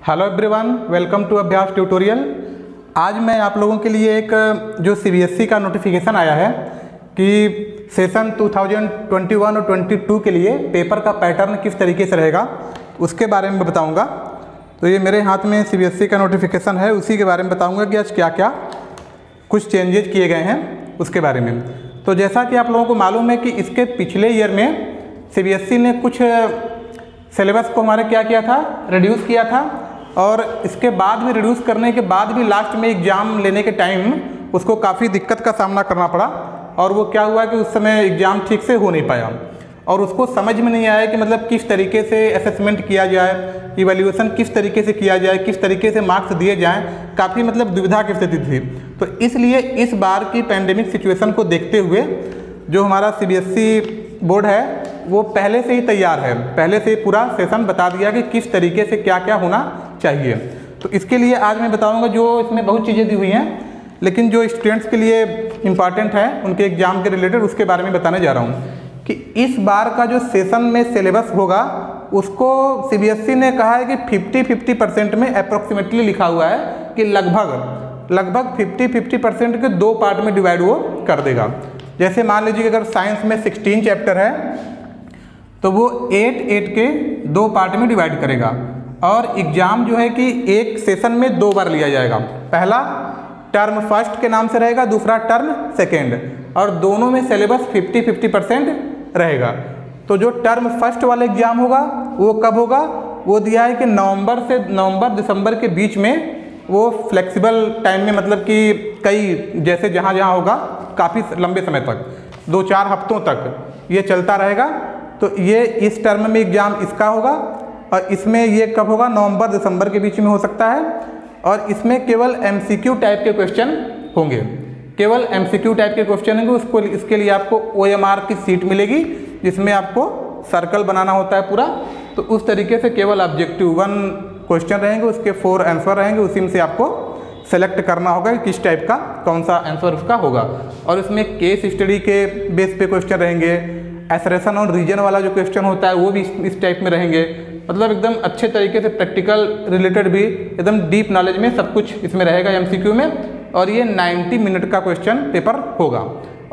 Hello everyone, welcome to अभ्यास tutorial. आज मैं आप लोगों के लिए एक जो सीबीएसई का नोटिफिकेशन आया है कि सेशन 2021 और 22 के लिए पेपर का पैटर्न किस तरीके से रहेगा उसके बारे में बताऊंगा। तो ये मेरे हाथ में सीबीएसई का नोटिफिकेशन है, उसी के बारे में बताऊंगा कि आज क्या क्या कुछ चेंजेज किए गए हैं उसके बारे में। तो जैसा कि आप लोगों को मालूम है कि इसके पिछले ईयर में सीबीएसई ने कुछ सिलेबस को हमारे क्या किया था, रिड्यूस किया था, और इसके बाद में रिड्यूस करने के बाद भी लास्ट में एग्ज़ाम लेने के टाइम उसको काफ़ी दिक्कत का सामना करना पड़ा। और वो क्या हुआ कि उस समय एग्ज़ाम ठीक से हो नहीं पाया और उसको समझ में नहीं आया कि मतलब किस तरीके से असेसमेंट किया जाए, इवैल्यूएशन किस तरीके से किया जाए, किस तरीके से मार्क्स दिए जाएँ। काफ़ी मतलब दुविधा की स्थिति थी। तो इसलिए इस बार की पैंडेमिक सिचुएशन को देखते हुए जो हमारा सीबीएसई बोर्ड है वो पहले से ही तैयार है, पहले से पूरा सेशन बता दिया कि किस तरीके से क्या क्या होना चाहिए। तो इसके लिए आज मैं बताऊंगा, जो इसमें बहुत चीज़ें दी हुई हैं लेकिन जो स्टूडेंट्स के लिए इम्पॉर्टेंट है उनके एग्जाम के रिलेटेड, उसके बारे में बताने जा रहा हूँ कि इस बार का जो सेशन में सिलेबस होगा उसको सीबीएसई ने कहा है कि 50-50% में अप्रोक्सीमेटली लिखा हुआ है कि लगभग 50-50% के दो पार्ट में डिवाइड वो कर देगा। जैसे मान लीजिए अगर साइंस में 16 चैप्टर है तो वो 8 के दो पार्ट में डिवाइड करेगा, और एग्ज़ाम जो है कि एक सेशन में दो बार लिया जाएगा। पहला टर्म फर्स्ट के नाम से रहेगा, दूसरा टर्म सेकेंड, और दोनों में सिलेबस 50-50% रहेगा। तो जो टर्म फर्स्ट वाला एग्ज़ाम होगा वो कब होगा, वो दिया है कि नवंबर दिसंबर के बीच में। वो फ्लेक्सिबल टाइम में, मतलब कि कई जैसे जहाँ होगा काफ़ी लंबे समय तक, 2-4 हफ्तों तक ये चलता रहेगा। तो ये इस टर्म में एग्ज़ाम इसका होगा, और इसमें ये कब होगा, नवंबर दिसंबर के बीच में हो सकता है। और इसमें केवल एमसीक्यू टाइप के क्वेश्चन होंगे, केवल एमसीक्यू टाइप के क्वेश्चन होंगे। इसके लिए आपको ओएमआर की सीट मिलेगी जिसमें आपको सर्कल बनाना होता है पूरा। तो उस तरीके से केवल ऑब्जेक्टिव 1 क्वेश्चन रहेंगे, उसके 4 आंसर रहेंगे, उसी में से आपको सेलेक्ट करना होगा कि किस टाइप का कौन सा आंसर उसका होगा। और इसमें केस स्टडी के बेस पे क्वेश्चन रहेंगे, एसरेशन और रीजन वाला जो क्वेश्चन होता है वो भी इस टाइप में रहेंगे। मतलब एकदम अच्छे तरीके से प्रैक्टिकल रिलेटेड भी एकदम डीप नॉलेज में सब कुछ इसमें रहेगा एमसीक्यू में। और ये 90 मिनट का क्वेश्चन पेपर होगा,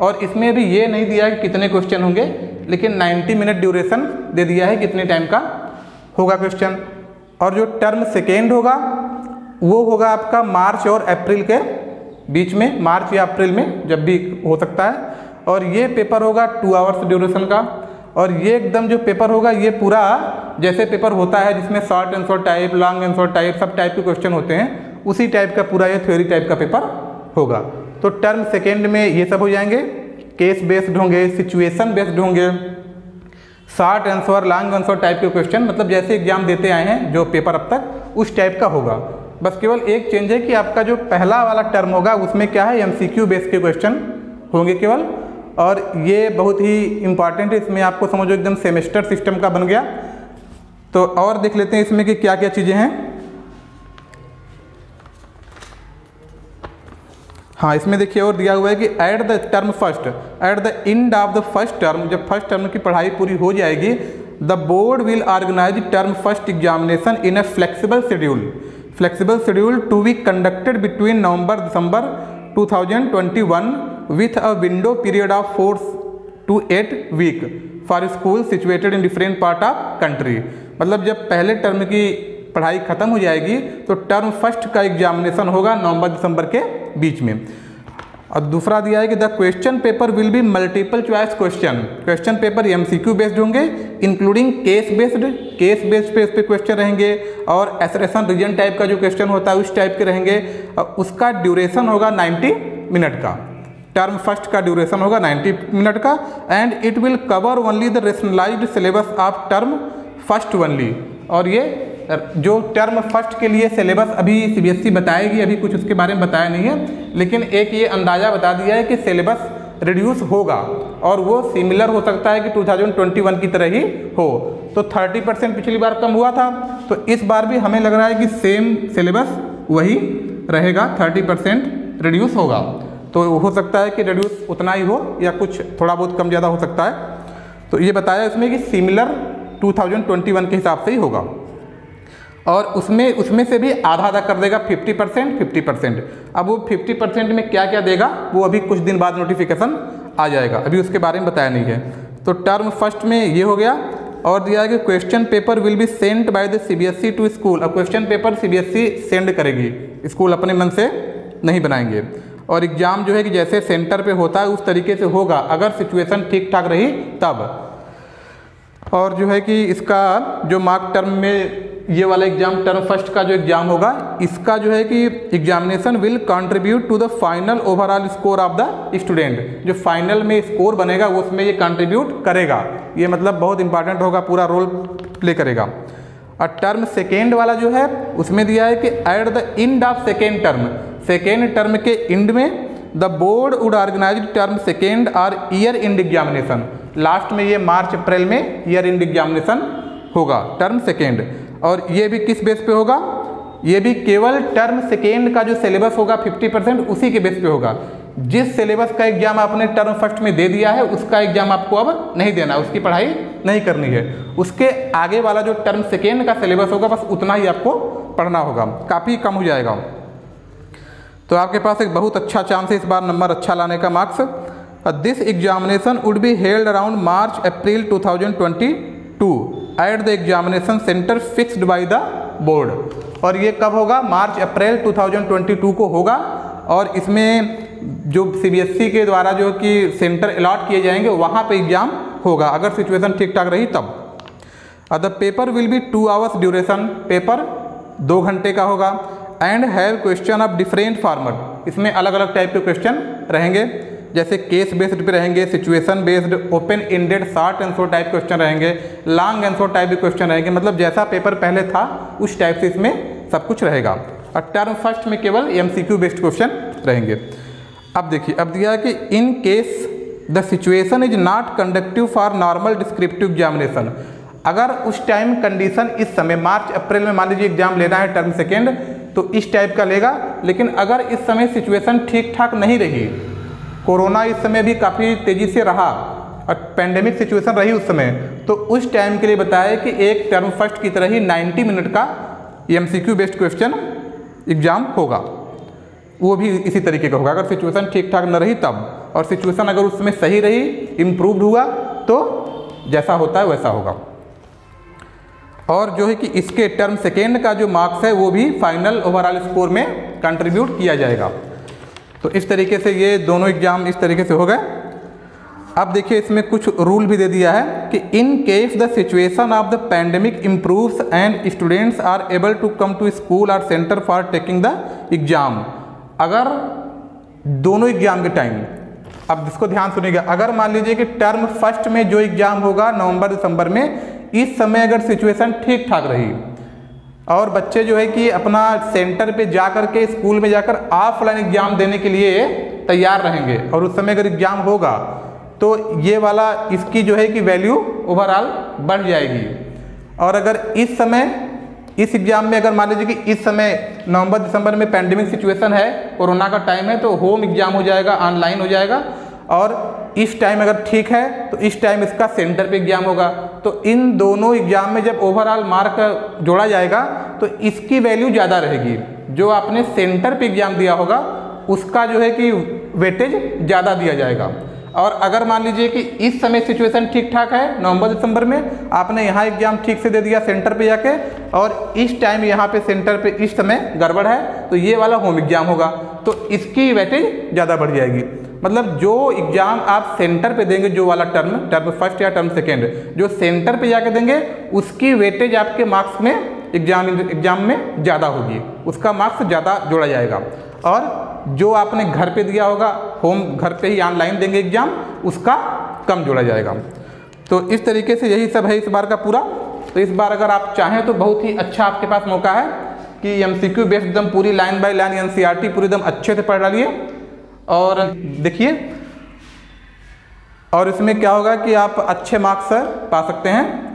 और इसमें भी ये नहीं दिया है कि कितने क्वेश्चन होंगे, लेकिन 90 मिनट ड्यूरेशन दे दिया है कितने टाइम का होगा क्वेश्चन। और जो टर्म सेकेंड होगा वो होगा आपका मार्च और अप्रैल के बीच में, मार्च या अप्रैल में जब भी हो सकता है। और ये पेपर होगा 2 आवर्स ड्यूरेशन का। और ये एकदम जो पेपर होगा ये पूरा जैसे पेपर होता है जिसमें short answer type, long answer type, सब टाइप के क्वेश्चन होते हैं, उसी टाइप का पूरा ये थ्योरी टाइप का पेपर होगा। तो टर्म सेकेंड में ये सब हो जाएंगे, केस बेस्ड होंगे, सिचुएशन बेस्ड होंगे, short answer, long answer type के क्वेश्चन, मतलब जैसे एग्जाम देते आए हैं जो पेपर अब तक उस टाइप का होगा। बस केवल एक चेंज है कि आपका जो पहला वाला टर्म होगा उसमें क्या है, एमसीक्यू बेस के क्वेश्चन होंगे केवल। और ये बहुत ही इम्पॉर्टेंट है, इसमें आपको समझो एकदम सेमेस्टर सिस्टम का बन गया। तो और देख लेते हैं इसमें कि क्या क्या चीज़ें हैं। हाँ, इसमें देखिए और दिया हुआ है कि at the term first, at the end of the first term, जब फर्स्ट टर्म की पढ़ाई पूरी हो जाएगी, the board will organize term first examination in a flexible schedule to be conducted between November December 2021 with a window period of 4 to 8 week for school situated in different part of country। मतलब जब पहले term की पढ़ाई खत्म हो जाएगी तो term first का एग्जामिनेशन होगा नवंबर दिसंबर के बीच में। और दूसरा दिया है कि the question paper will be multiple choice question paper MCQ based होंगे, इंक्लूडिंग केस बेस्ड पे क्वेश्चन रहेंगे, और एसरेशन रीजन टाइप का जो क्वेश्चन होता है उस टाइप के रहेंगे। और उसका ड्यूरेशन होगा 90 मिनट का, टर्म फर्स्ट का ड्यूरेशन होगा 90 मिनट का। And it will cover only the rationalised syllabus of term first only. और ये जो टर्म फर्स्ट के लिए सिलेबस अभी सीबीएसई बताएगी, अभी कुछ उसके बारे में बताया नहीं है, लेकिन एक ये अंदाज़ा बता दिया है कि सिलेबस रिड्यूस होगा और वो सिमिलर हो सकता है कि 2021 की तरह ही हो। तो 30% पिछली बार कम हुआ था, तो इस बार भी हमें लग रहा है कि सेम सिलेबस वही रहेगा, 30% रिड्यूस होगा। तो हो सकता है कि रिड्यूस उतना ही हो या कुछ थोड़ा बहुत कम ज़्यादा हो सकता है। तो ये बताया इसमें कि सिमिलर 2021 के हिसाब से ही होगा। और उसमें से भी आधा आधा कर देगा 50%। अब वो 50% में क्या क्या देगा वो अभी कुछ दिन बाद नोटिफिकेशन आ जाएगा, अभी उसके बारे में बताया नहीं है। तो टर्म फर्स्ट में ये हो गया। और दिया है कि question paper will be sent by the CBSE to school. अब क्वेश्चन पेपर CBSE सेंड करेगी, स्कूल अपने मन से नहीं बनाएंगे। और एग्ज़ाम जो है कि जैसे सेंटर पे होता है उस तरीके से होगा, अगर सिचुएशन ठीक ठाक रही तब। और जो है कि इसका जो मार्क टर्म में ये वाला एग्जाम टर्म फर्स्ट का जो एग्जाम होगा, इसका जो है कि examination will contribute to the final overall score of the student. जो फाइनल में स्कोर बनेगा वो उसमें ये कंट्रीब्यूट करेगा, ये मतलब बहुत इंपॉर्टेंट होगा, पूरा रोल प्ले करेगा। और टर्म सेकेंड वाला जो है उसमें दिया है कि at the end of second term के एंड में the board would organize term second और ईयर एंड एग्जामिनेशन। लास्ट में ये मार्च अप्रैल में ईयर एंड एग्जामिनेशन होगा टर्म सेकेंड। और ये भी किस बेस पे होगा, ये भी केवल टर्म सेकेंड का जो सिलेबस होगा 50% उसी के बेस पे होगा। जिस सिलेबस का एग्जाम आपने टर्म फर्स्ट में दे दिया है उसका एग्जाम आपको अब नहीं देना, उसकी पढ़ाई नहीं करनी है। उसके आगे वाला जो टर्म सेकेंड का सिलेबस होगा बस उतना ही आपको पढ़ना होगा, काफ़ी कम हो जाएगा। तो आपके पास एक बहुत अच्छा चांस है इस बार नंबर अच्छा लाने का, marks. This examination would be held around March April 2022 at the examination centre fixed by the board. और ये कब होगा, मार्च अप्रैल 2022 को होगा। और इसमें जो CBSE के द्वारा जो कि सेंटर अलॉट किए जाएंगे वहाँ पे एग्जाम होगा, अगर सिचुएशन ठीक ठाक रही तब। The paper will B 2 hours duration, paper 2 घंटे का होगा। And have question of different format, इसमें अलग अलग टाइप के क्वेश्चन रहेंगे, जैसे केस बेस्ड पे रहेंगे, situation based, open ended, short answer type question रहेंगे, लॉन्ग आंसर टाइप के क्वेश्चन रहेंगे। मतलब जैसा पेपर पहले था उस टाइप से इसमें सब कुछ रहेगा। और टर्म फर्स्ट में केवल MCQ बेस्ड क्वेश्चन रहेंगे। अब देखिए, अब दिया है कि in case the situation is not conductive for normal descriptive examination. अगर उस टाइम कंडीशन इस समय मार्च अप्रैल में मान लीजिए एग्जाम लेना है टर्म सेकेंड, तो इस टाइप का लेगा। लेकिन अगर इस समय सिचुएशन ठीक ठाक नहीं रही, कोरोना इस समय भी काफ़ी तेज़ी से रहा और पेंडेमिक सिचुएशन रही उस समय, तो उस टाइम के लिए बताया कि एक टर्म फर्स्ट की तरह ही 90 मिनट का MCQ बेस्ड क्वेश्चन एग्जाम होगा, वो भी इसी तरीके का होगा, अगर सिचुएशन ठीक ठाक न रही तब। और सिचुएशन अगर उसमें सही रही, इम्प्रूव्ड हुआ, तो जैसा होता है वैसा होगा। और जो है कि इसके टर्म सेकेंड का जो मार्क्स है वो भी फाइनल ओवरऑल स्कोर में कंट्रीब्यूट किया जाएगा। तो इस तरीके से ये दोनों एग्जाम इस तरीके से हो गए। अब देखिए इसमें कुछ रूल भी दे दिया है कि in case the situation of the pandemic improves and students are able to come to school और centre for taking the exam. अगर दोनों एग्जाम के टाइम, अब इसको ध्यान सुनिएगा, अगर मान लीजिए कि टर्म फर्स्ट में जो एग्जाम होगा नवंबर दिसंबर में, इस समय अगर सिचुएशन ठीक ठाक रही और बच्चे जो है कि अपना सेंटर पे जा कर के स्कूल में जाकर ऑफलाइन एग्जाम देने के लिए तैयार रहेंगे और उस समय अगर एग्जाम होगा तो ये वाला इसकी जो है कि वैल्यू ओवरऑल बढ़ जाएगी। और अगर इस समय इस एग्जाम में अगर मान लीजिए कि इस समय नवंबर दिसंबर में पैंडेमिक सिचुएशन है, कोरोना का टाइम है, तो होम एग्जाम हो जाएगा, ऑनलाइन हो जाएगा। और इस टाइम अगर ठीक है तो इस टाइम इसका सेंटर पे एग्जाम होगा। तो इन दोनों एग्जाम में जब ओवरऑल मार्क जोड़ा जाएगा तो इसकी वैल्यू ज़्यादा रहेगी। जो आपने सेंटर पे एग्जाम दिया होगा उसका जो है कि वेटेज ज़्यादा दिया जाएगा। और अगर मान लीजिए कि इस समय सिचुएशन ठीक ठाक है, नवंबर दिसंबर में आपने यहाँ एग्जाम ठीक से दे दिया सेंटर पे जाके, और इस टाइम यहाँ पे सेंटर पे इस समय गड़बड़ है, तो ये वाला होम एग्जाम होगा, तो इसकी वेटेज ज़्यादा बढ़ जाएगी। मतलब जो एग्जाम आप सेंटर पे देंगे, जो वाला टर्म फर्स्ट या टर्म सेकेंड जो सेंटर पे जाके देंगे, उसकी वेटेज आपके मार्क्स में एग्जाम में ज़्यादा होगी, उसका मार्क्स ज़्यादा जोड़ा जाएगा। और जो आपने घर पे दिया होगा, होम घर पे ही ऑनलाइन देंगे एग्जाम, उसका कम जोड़ा जाएगा। तो इस तरीके से यही सब है इस बार का पूरा। तो इस बार अगर आप चाहें तो बहुत ही अच्छा आपके पास मौका है कि MCQ बेस्ड एकदम पूरी लाइन बाय लाइन NCERT पूरी एकदम अच्छे से पढ़ डालिए और देखिए, और इसमें क्या होगा कि आप अच्छे मार्क्स पा सकते हैं।